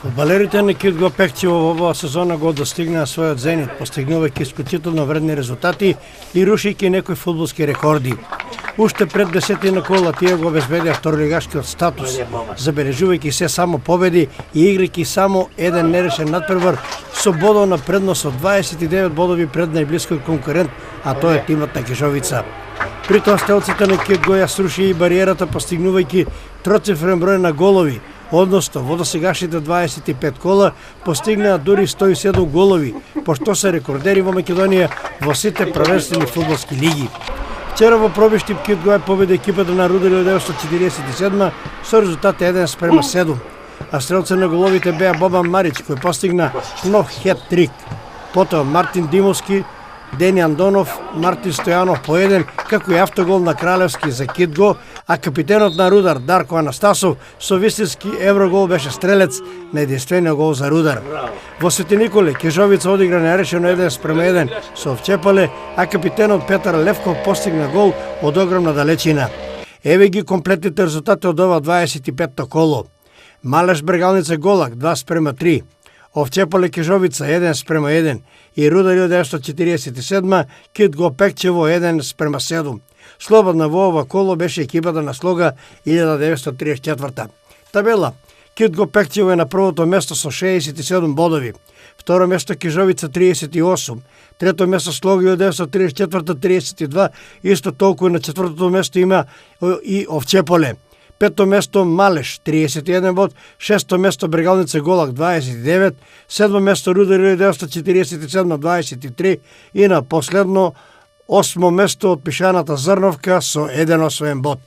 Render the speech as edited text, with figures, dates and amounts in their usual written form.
Фудбалерите на КИД Пехчево во оваа сезона го достигнаа својот зенит, постигнувајќи исклучително вредни резултати и рушејќи некои фудбалски рекорди. Уште пред 10 кола тие го обезбедија второлигашкиот статус, забележувајќи се само победи и играјќи само еден нерешен надпревар со бодовна предност од 29 бодови пред најблискиот конкурент, а тоа е тимот на Кежовица. При тоа стрелците на КИД ја сруши и бариерата постигнувајќи троцифрен број на голови, односно во досегашните 25 кола постигнаа дури 107 голови, пошто се рекордери во Македонија во сите првенствени фудбалски лиги. Вчера во Пробиштип КИД ја победи екипата на Рудар 1947 со резултат 1:7, а стрелце на головите беа Бобан Марич кој постигна нов хет-трик. Потоа Мартин Димовски, Дени Андонов, Мартин Стојанов по еден, како и автогол на Кралевски за КИД, а капитенот на Рудар Дарко Анастасов со вистински еврогол беше стрелец на единствениот гол за Рудар. Во Свети Николе Кежовица одигра нерешено 1:1 со Овчепале, а капитенот Петар Левков постигна гол од огромна далечина. Еве ги комплетните резултати од ова 25-то коло. Малеш Брегалница Голак 2:3, Овчепале Кежовица 1:1 и Рудар 1947 КИД Пехчево 1:7. Слободна во ова коло беше екипата на Слога 1934. Табела. КИД Пехчево е на првото место со 67 бодови. Второ место Кежовица 38. Трето место Слога 1934 32. Исто толку на четвртото место има и Овчеполе. Пето место Малеш 31 бод, шесто место Брегалница Голак 29, седмо место Рудар 1947 23 и на последно осмо место од Пишаната Зрновка со 1 освоен бод.